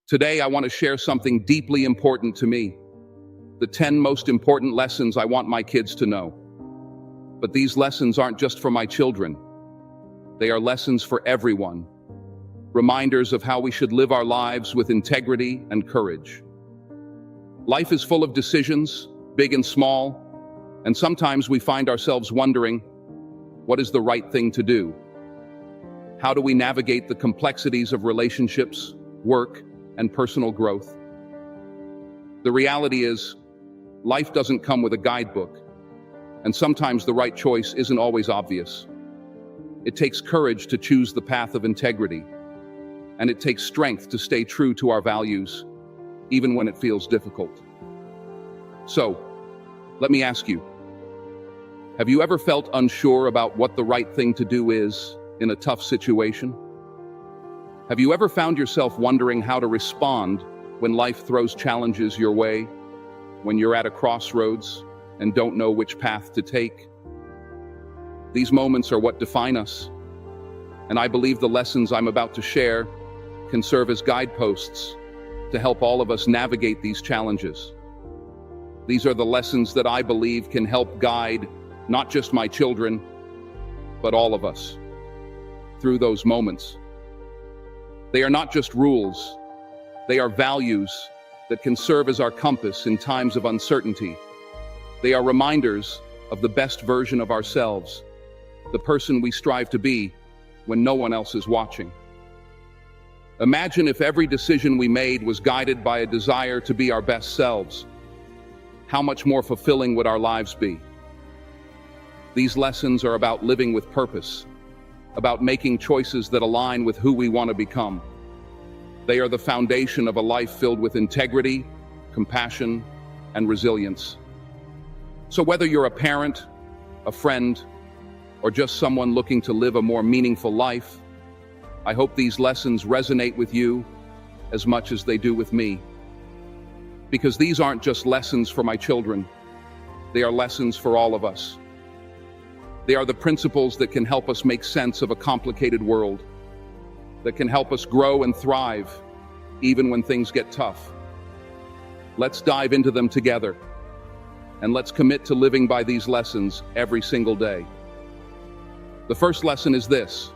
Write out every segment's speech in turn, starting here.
Today, I want to share something deeply important to me. The 10 most important lessons I want my kids to know. But these lessons aren't just for my children. They are lessons for everyone. Reminders of how we should live our lives with integrity and courage. Life is full of decisions, big and small, and sometimes we find ourselves wondering, what is the right thing to do? How do we navigate the complexities of relationships, work, and personal growth? The reality is, life doesn't come with a guidebook, and sometimes the right choice isn't always obvious. It takes courage to choose the path of integrity, and it takes strength to stay true to our values, even when it feels difficult. So, let me ask you, have you ever felt unsure about what the right thing to do is in a tough situation? Have you ever found yourself wondering how to respond when life throws challenges your way, when you're at a crossroads and don't know which path to take? These moments are what define us, and I believe the lessons I'm about to share can serve as guideposts to help all of us navigate these challenges. These are the lessons that I believe can help guide not just my children, but all of us through those moments. They are not just rules, they are values that can serve as our compass in times of uncertainty. They are reminders of the best version of ourselves, the person we strive to be when no one else is watching. Imagine if every decision we made was guided by a desire to be our best selves. How much more fulfilling would our lives be? These lessons are about living with purpose, about making choices that align with who we want to become. They are the foundation of a life filled with integrity, compassion, and resilience. So whether you're a parent, a friend, or just someone looking to live a more meaningful life, I hope these lessons resonate with you as much as they do with me. Because these aren't just lessons for my children, they are lessons for all of us. They are the principles that can help us make sense of a complicated world, that can help us grow and thrive, even when things get tough. Let's dive into them together, and let's commit to living by these lessons every single day. The first lesson is this.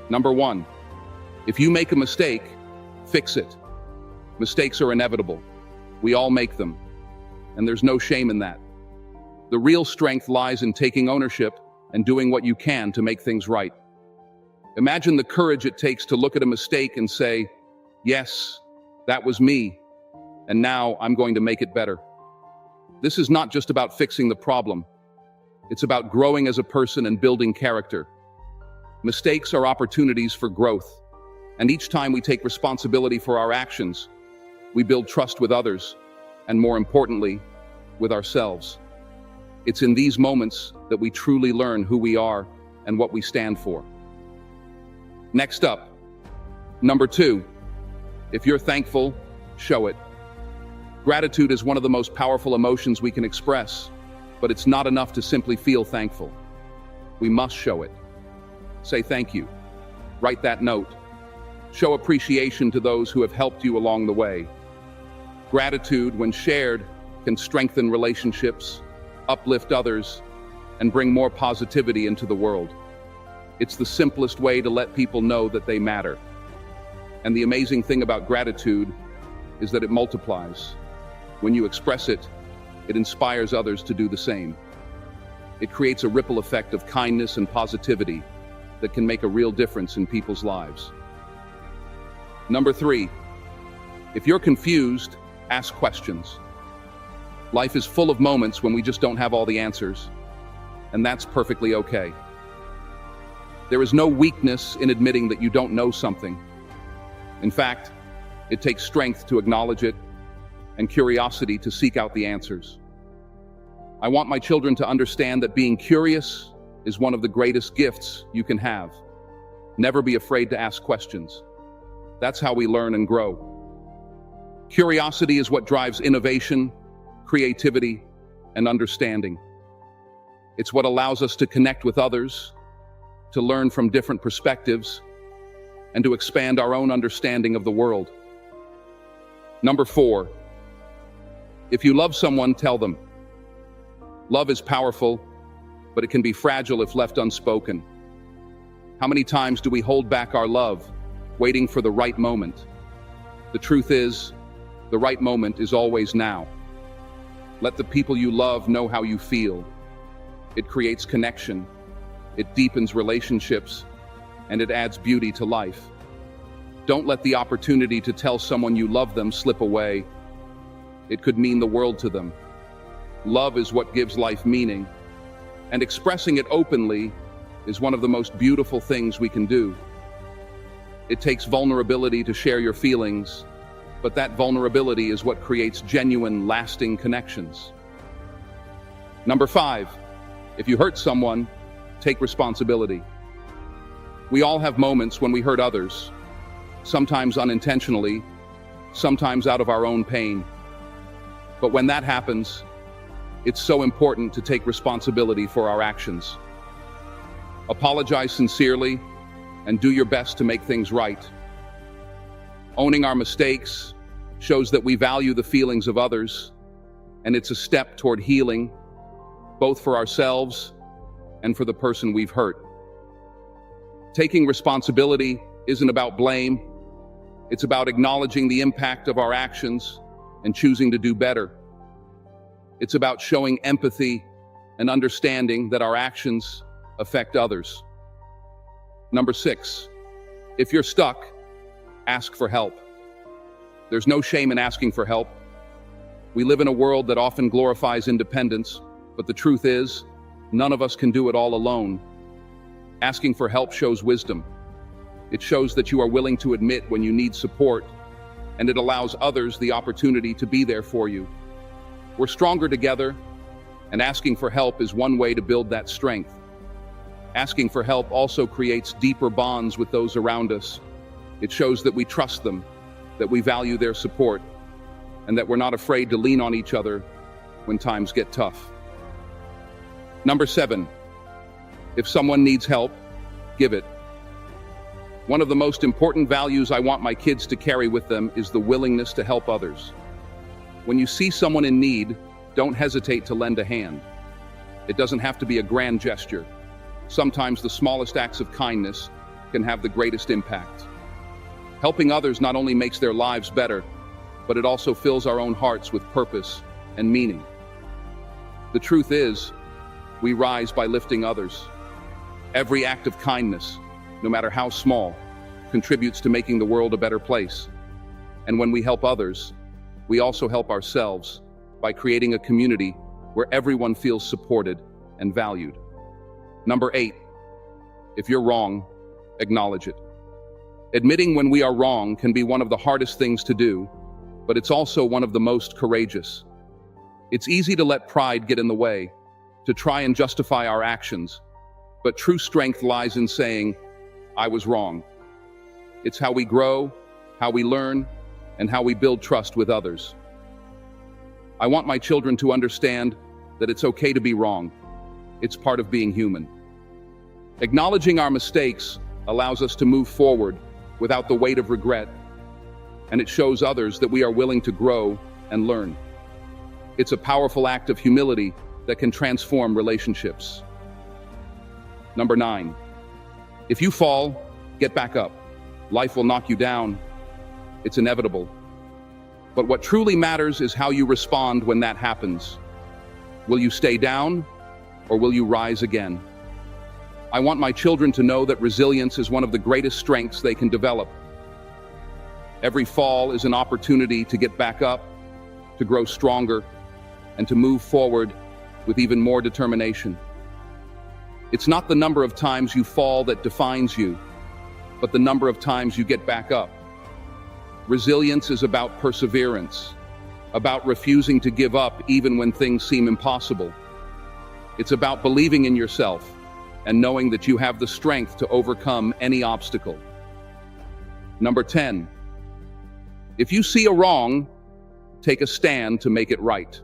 Number 1, if you make a mistake, fix it. Mistakes are inevitable. We all make them, and there's no shame in that. The real strength lies in taking ownership and doing what you can to make things right. Imagine the courage it takes to look at a mistake and say, yes, that was me, and now I'm going to make it better. This is not just about fixing the problem. It's about growing as a person and building character. Mistakes are opportunities for growth, and each time we take responsibility for our actions, we build trust with others, and more importantly, with ourselves. It's in these moments that we truly learn who we are and what we stand for. Next up, number 2, if you're thankful, show it. Gratitude is one of the most powerful emotions we can express, but it's not enough to simply feel thankful. We must show it. Say thank you. Write that note. Show appreciation to those who have helped you along the way. Gratitude, when shared, can strengthen relationships, uplift others, and bring more positivity into the world. It's the simplest way to let people know that they matter. And the amazing thing about gratitude is that it multiplies. When you express it, it inspires others to do the same. It creates a ripple effect of kindness and positivity that can make a real difference in people's lives. Number 3, if you're confused, ask questions. Life is full of moments when we just don't have all the answers, and that's perfectly okay. There is no weakness in admitting that you don't know something. In fact, it takes strength to acknowledge it and curiosity to seek out the answers. I want my children to understand that being curious is one of the greatest gifts you can have. Never be afraid to ask questions. That's how we learn and grow. Curiosity is what drives innovation, creativity, and understanding. It's what allows us to connect with others, to learn from different perspectives, and to expand our own understanding of the world. Number 4, if you love someone, tell them. Love is powerful, but it can be fragile if left unspoken. How many times do we hold back our love, waiting for the right moment? The truth is, the right moment is always now. Let the people you love know how you feel. It creates connection, it deepens relationships, and it adds beauty to life. Don't let the opportunity to tell someone you love them slip away. It could mean the world to them. Love is what gives life meaning, and expressing it openly is one of the most beautiful things we can do. It takes vulnerability to share your feelings, but that vulnerability is what creates genuine, lasting connections. Number 5, if you hurt someone, take responsibility. We all have moments when we hurt others, sometimes unintentionally, sometimes out of our own pain. But when that happens, it's so important to take responsibility for our actions. Apologize sincerely and do your best to make things right. Owning our mistakes shows that we value the feelings of others, and it's a step toward healing, both for ourselves and for the person we've hurt. Taking responsibility isn't about blame. It's about acknowledging the impact of our actions and choosing to do better. It's about showing empathy and understanding that our actions affect others. Number 6, if you're stuck, ask for help. There's no shame in asking for help. We live in a world that often glorifies independence, but the truth is, none of us can do it all alone. Asking for help shows wisdom. It shows that you are willing to admit when you need support, and it allows others the opportunity to be there for you. We're stronger together, and asking for help is one way to build that strength. Asking for help also creates deeper bonds with those around us. It shows that we trust them, that we value their support, and that we're not afraid to lean on each other when times get tough. Number 7, if someone needs help, give it. One of the most important values I want my kids to carry with them is the willingness to help others. When you see someone in need, don't hesitate to lend a hand. It doesn't have to be a grand gesture. Sometimes the smallest acts of kindness can have the greatest impact. Helping others not only makes their lives better, but it also fills our own hearts with purpose and meaning. The truth is, we rise by lifting others. Every act of kindness, no matter how small, contributes to making the world a better place. And when we help others, we also help ourselves by creating a community where everyone feels supported and valued. Number 8, if you're wrong, acknowledge it. Admitting when we are wrong can be one of the hardest things to do, but it's also one of the most courageous. It's easy to let pride get in the way, to try and justify our actions, but true strength lies in saying, I was wrong. It's how we grow, how we learn, and how we build trust with others. I want my children to understand that it's okay to be wrong. It's part of being human. Acknowledging our mistakes allows us to move forward without the weight of regret, and it shows others that we are willing to grow and learn. It's a powerful act of humility that can transform relationships. Number 9, if you fall, get back up. Life will knock you down. It's inevitable. But what truly matters is how you respond when that happens. Will you stay down, or will you rise again? I want my children to know that resilience is one of the greatest strengths they can develop. Every fall is an opportunity to get back up, to grow stronger, and to move forward with even more determination. It's not the number of times you fall that defines you, but the number of times you get back up. Resilience is about perseverance, about refusing to give up even when things seem impossible. It's about believing in yourself and knowing that you have the strength to overcome any obstacle. Number 10, if you see a wrong, take a stand to make it right.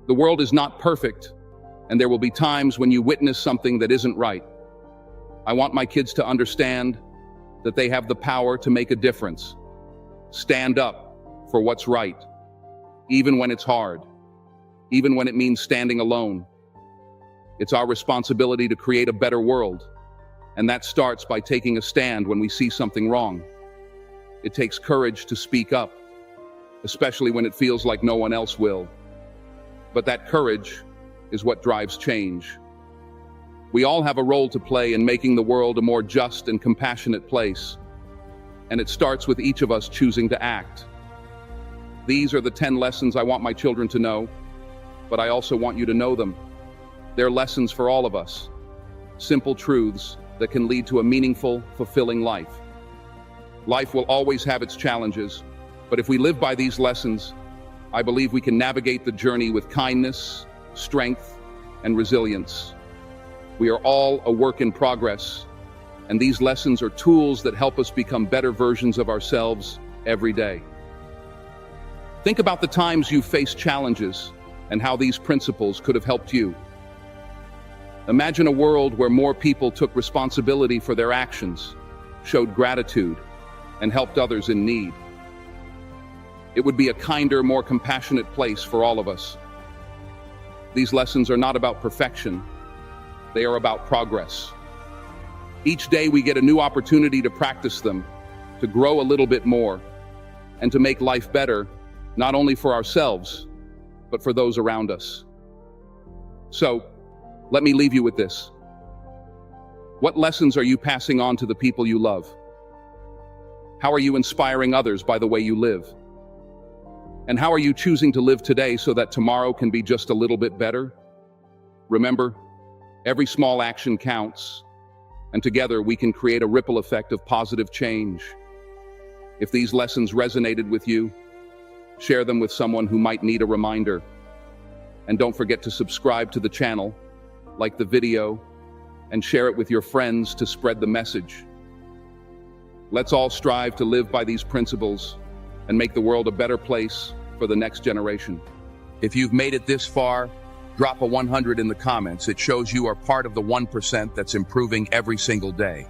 The world is not perfect, and there will be times when you witness something that isn't right. I want my kids to understand that they have the power to make a difference. Stand up for what's right, even when it's hard, even when it means standing alone. It's our responsibility to create a better world, and that starts by taking a stand when we see something wrong. It takes courage to speak up, especially when it feels like no one else will. But that courage is what drives change. We all have a role to play in making the world a more just and compassionate place, and it starts with each of us choosing to act. These are the 10 lessons I want my children to know, but I also want you to know them. They're lessons for all of us, simple truths that can lead to a meaningful, fulfilling life. Life will always have its challenges, but if we live by these lessons, I believe we can navigate the journey with kindness, strength, and resilience. We are all a work in progress, and these lessons are tools that help us become better versions of ourselves every day. Think about the times you've faced challenges and how these principles could have helped you. Imagine a world where more people took responsibility for their actions, showed gratitude, and helped others in need. It would be a kinder, more compassionate place for all of us. These lessons are not about perfection. They are about progress. Each day we get a new opportunity to practice them, to grow a little bit more, and to make life better, not only for ourselves, but for those around us. So, let me leave you with this. What lessons are you passing on to the people you love? How are you inspiring others by the way you live? And how are you choosing to live today so that tomorrow can be just a little bit better? Remember, every small action counts, and together we can create a ripple effect of positive change. If these lessons resonated with you, share them with someone who might need a reminder. And don't forget to subscribe to the channel, like the video, and share it with your friends to spread the message. Let's all strive to live by these principles and make the world a better place for the next generation. If you've made it this far, drop a 100 in the comments. It shows you are part of the 1% that's improving every single day.